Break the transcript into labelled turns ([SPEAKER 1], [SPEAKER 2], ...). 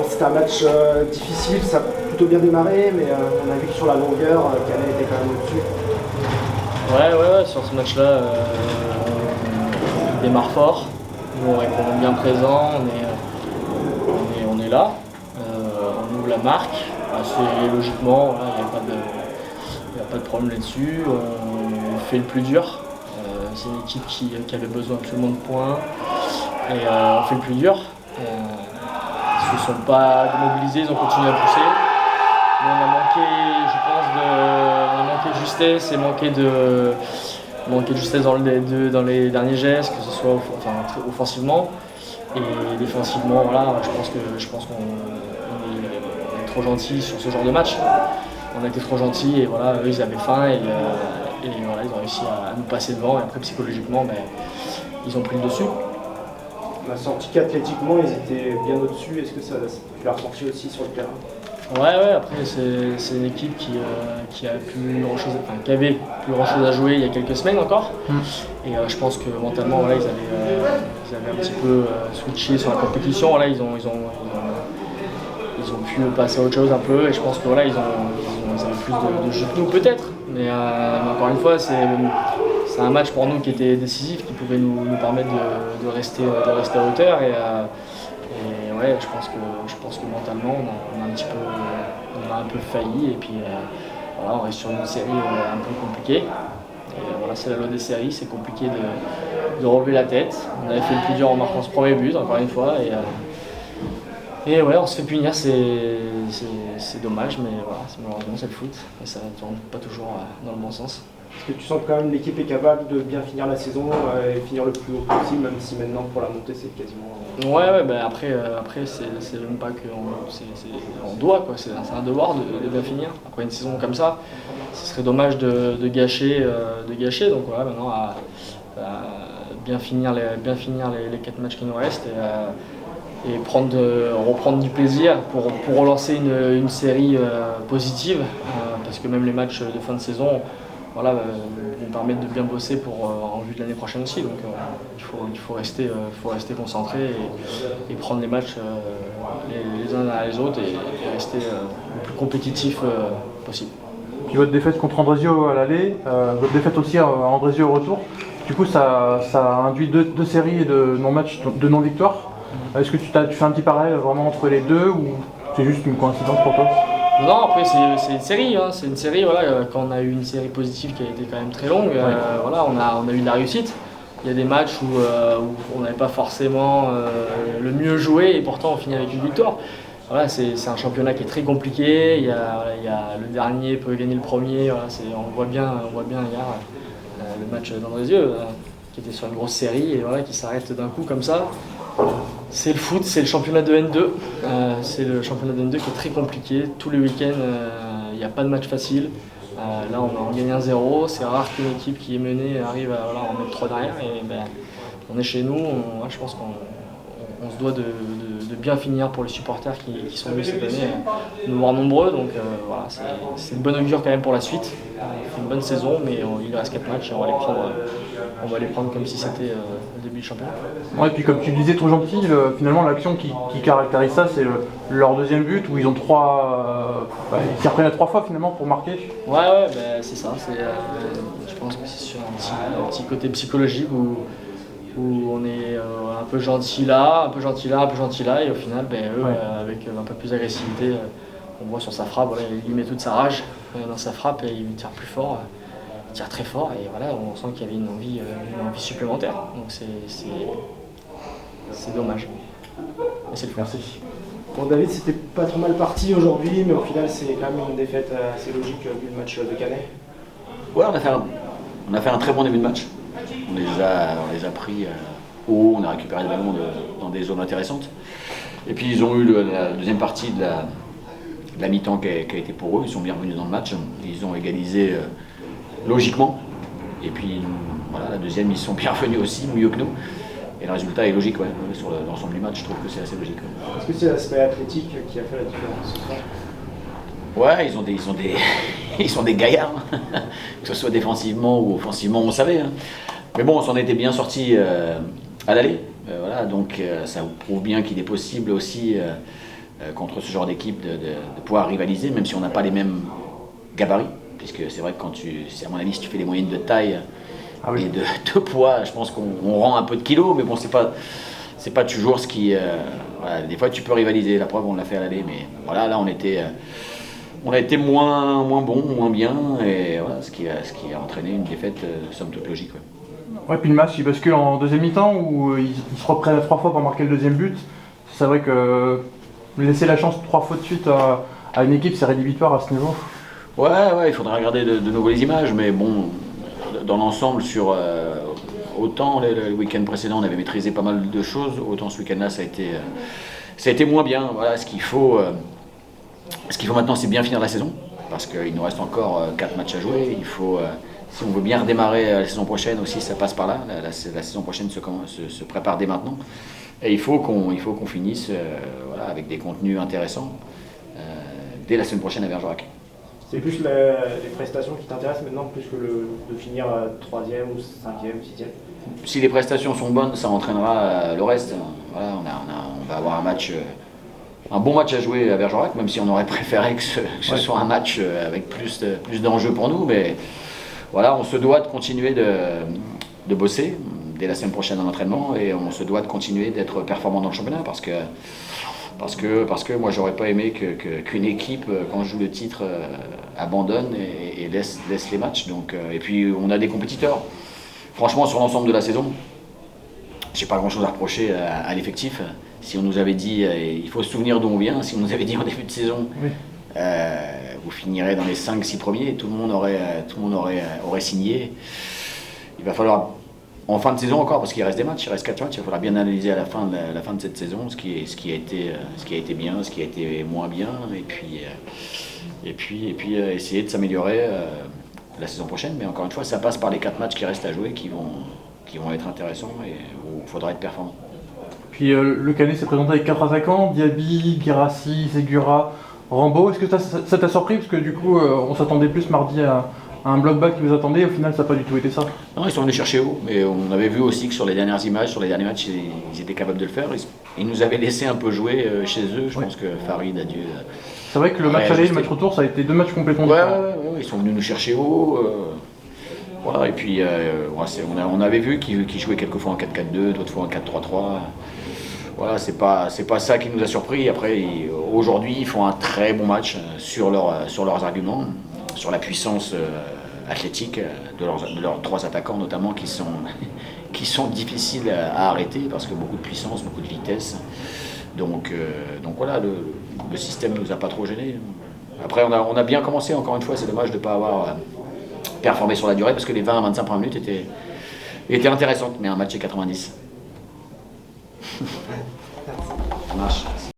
[SPEAKER 1] C'était un match difficile, ça a plutôt bien démarré, mais on a vu que sur la longueur, Canet était quand même au-dessus.
[SPEAKER 2] Ouais, sur ce match-là, on démarre fort. Nous, on répond bien présent, on est là. On ouvre la marque, assez logiquement, il n'y a pas de problème là-dessus. On fait le plus dur. C'est une équipe qui avait besoin absolument de points. Et on fait le plus dur. Ils ne se sont pas démobilisés, ils ont continué à pousser. Mais on a manqué, je pense, on a manqué de justesse et manqué de justesse dans les derniers gestes, que ce soit offensivement et défensivement. Voilà, je pense qu'on est trop gentil sur ce genre de match. On a été trop gentils et voilà, eux ils avaient faim et voilà, ils ont réussi à nous passer devant et après psychologiquement ils ont pris le dessus.
[SPEAKER 1] On a senti qu'athlétiquement ils étaient bien au-dessus. Est-ce que tu l'as ressenti aussi sur le terrain?
[SPEAKER 2] Ouais, après c'est une équipe qui avait plus grand chose à jouer il y a quelques semaines encore. Et je pense que mentalement voilà, ils avaient un petit peu switché sur la compétition. Voilà, ils ont pu passer à autre chose un peu et je pense que voilà, ils avaient plus de jeu que nous peut-être. Mais encore une fois, c'est un match pour nous qui était décisif, qui pouvait nous permettre de rester à hauteur. Et ouais, je pense que mentalement, on a un peu failli. Et puis voilà, on reste sur une série un peu compliquée. Et voilà, c'est la loi des séries, c'est compliqué de relever la tête. On avait fait le plus dur en marquant ce premier but, encore une fois. Et ouais, on se fait punir, c'est dommage, mais voilà, malheureusement c'est le foot. Et ça ne tourne pas toujours dans le bon sens.
[SPEAKER 1] Est-ce que tu sens que quand même l'équipe est capable de bien finir la saison et finir le plus haut possible, même si maintenant pour la montée c'est quasiment...
[SPEAKER 2] Ouais, après c'est même pas qu'on doit, quoi. C'est un devoir de bien finir. Après une saison comme ça, ce serait dommage de gâcher. Donc voilà, maintenant à bien finir les 4 matchs qui nous restent et reprendre du plaisir pour relancer une série positive, parce que même les matchs de fin de saison voilà, vont permettre de bien bosser en vue de l'année prochaine aussi. Donc il faut rester concentré et prendre les matchs les uns derrière les autres et rester le plus compétitif possible.
[SPEAKER 3] Puis votre défaite contre Andrésio à l'aller, votre défaite aussi à Andrésio au retour, du coup ça a induit deux séries de non-matchs, de non-victoires. Est-ce que tu fais un petit parallèle vraiment entre les deux ou c'est juste une coïncidence pour toi?
[SPEAKER 2] Non, après c'est une série, hein. C'est une série, voilà, quand on a eu une série positive qui a été quand même très longue, voilà, on a eu de la réussite. Il y a des matchs où on n'avait pas forcément le mieux joué et pourtant on finit avec une victoire. Voilà, c'est un championnat qui est très compliqué, il y a le dernier peut gagner le premier, voilà, on voit bien hier le match d'Andrézieux qui était sur une grosse série et voilà, qui s'arrête d'un coup comme ça. C'est le foot, c'est le championnat de N2. C'est le championnat de N2 qui est très compliqué. Tous les week-ends, il n'y a pas de match facile. Là, on gagne 1-0. C'est rare qu'une équipe qui est menée arrive à en mettre 3 derrière. Et on est chez nous. Je pense qu'on se doit de bien finir pour les supporters qui sont venus cette année, nous voir nombreux. Donc voilà, c'est une bonne augure quand même pour la suite. On fait une bonne saison, mais il reste 4 matchs et on va les prendre comme si c'était le début du championnat.
[SPEAKER 3] Ouais, et puis comme tu le disais, trop gentil, finalement l'action qui caractérise ça, c'est leur deuxième but où ils ont ils s'y reprenaient 3 fois finalement pour marquer.
[SPEAKER 2] Ouais, c'est ça. Je pense que c'est sur un petit côté psychologique où on est un peu gentil là, et au final, eux, avec un peu plus d'agressivité, on voit sur sa frappe, voilà, il met toute sa rage dans sa frappe et il tire plus fort. Il tire très fort et voilà, on sent qu'il y avait une envie supplémentaire. Donc c'est dommage. Mais c'est le fun.
[SPEAKER 3] Merci.
[SPEAKER 1] Pour David, c'était pas trop mal parti aujourd'hui, mais au final c'est quand même une défaite assez logique vu le match de Canet.
[SPEAKER 4] Ouais, on a fait un très bon début de match. On les a pris haut, on a récupéré des ballons dans des zones intéressantes. Et puis ils ont eu la deuxième partie de la mi-temps qui a été pour eux. Ils sont bien revenus dans le match. Ils ont égalisé logiquement. Et puis voilà, la deuxième, ils sont bien revenus aussi, mieux que nous. Et le résultat est logique, ouais. Sur l'ensemble du match, je trouve que c'est assez logique. Ouais.
[SPEAKER 1] Est-ce que c'est l'aspect athlétique qui a fait la différence?
[SPEAKER 4] Ouais, ils sont des gaillards, que ce soit défensivement ou offensivement, on savait. Hein. Mais bon, on s'en était bien sorti à l'aller. Voilà, donc ça vous prouve bien qu'il est possible aussi contre ce genre d'équipe de pouvoir rivaliser, même si on n'a pas les mêmes gabarits. Puisque c'est vrai que à mon avis, si tu fais les moyennes de taille et de poids, je pense qu'on rend un peu de kilos, mais bon, c'est pas toujours ce qui. Voilà, des fois, tu peux rivaliser. La preuve, on l'a fait à l'aller, mais voilà, là, on a été moins bon, moins bien, et voilà, ce qui a entraîné une défaite somme toute logique.
[SPEAKER 3] Ouais, puis le match il bascule en deuxième mi-temps où ils se reprennent 3 fois pour marquer le deuxième but. C'est vrai que laisser la chance 3 fois de suite à une équipe, c'est rédhibitoire à ce niveau.
[SPEAKER 4] Ouais, il faudrait regarder de nouveau les images, mais bon, dans l'ensemble, autant le week-end précédent, on avait maîtrisé pas mal de choses, autant ce week-end-là, ça a été moins bien. Voilà, ce qu'il faut maintenant, c'est bien finir la saison, parce qu'il nous reste encore 4 matchs à jouer. Il faut, si on veut bien redémarrer la saison prochaine aussi, ça passe par là. La saison prochaine se prépare dès maintenant. Et il faut qu'on finisse voilà, avec des contenus intéressants dès la semaine prochaine à Bergerac.
[SPEAKER 1] C'est plus les prestations qui t'intéressent maintenant, plus que de finir 3e ou 5e, 6e?
[SPEAKER 4] Si les prestations sont bonnes, ça entraînera le reste. Voilà, on va avoir un bon match à jouer à Bergerac, même si on aurait préféré que ce soit un match avec plus d'enjeux pour nous. Mais voilà, on se doit de continuer de bosser dès la semaine prochaine en entraînement, et on se doit de continuer d'être performant dans le championnat, parce que moi, j'aurais pas aimé qu'une équipe, quand je joue le titre, abandonne et laisse les matchs. Donc, et puis on a des compétiteurs. Franchement, sur l'ensemble de la saison, j'ai pas grand-chose à reprocher à l'effectif. Si on nous avait dit, il faut se souvenir d'où on vient, si on nous avait dit en début de saison, vous finirez dans les 5-6 premiers, tout le monde aurait signé. Il va falloir, en fin de saison encore, parce qu'il reste des matchs, il reste 4 matchs, il va falloir bien analyser à la fin de cette saison ce qui a été bien, ce qui a été moins bien, et puis essayer de s'améliorer la saison prochaine. Mais encore une fois, ça passe par les 4 matchs qui restent à jouer, qui vont être intéressants et où il faudra être performant.
[SPEAKER 3] Puis le Canet s'est présenté avec 4 attaquants, Diaby, Guirassy, Segura, Rambo. Est-ce que ça t'a surpris? Parce que du coup, on s'attendait plus mardi à un bloc bas qui vous attendait, au final ça n'a pas du tout été ça.
[SPEAKER 4] Non, ils sont venus chercher haut, mais on avait vu aussi que sur les dernières images, sur les derniers matchs, ils étaient capables de le faire. Ils nous avaient laissé un peu jouer chez eux. Je pense que Farid a dû.
[SPEAKER 3] C'est vrai que le match aller et le match retour, ça a été 2 matchs complètement différents.
[SPEAKER 4] Ouais, ils sont venus nous chercher haut. Voilà, et puis on avait vu qu'ils jouaient quelquefois en 4-4-2, d'autres fois en 4-3-3. Voilà, c'est pas ça qui nous a surpris. Après, aujourd'hui, ils font un très bon match sur leurs arguments, sur la puissance athlétique de leurs 3 attaquants notamment, qui sont difficiles à arrêter parce que beaucoup de puissance, beaucoup de vitesse. Donc voilà, le système ne nous a pas trop gênés. Après, on a bien commencé, encore une fois, c'est dommage de ne pas avoir performé sur la durée, parce que les 20 à 25 premières minutes étaient intéressantes, mais un match est 90. Ça marche.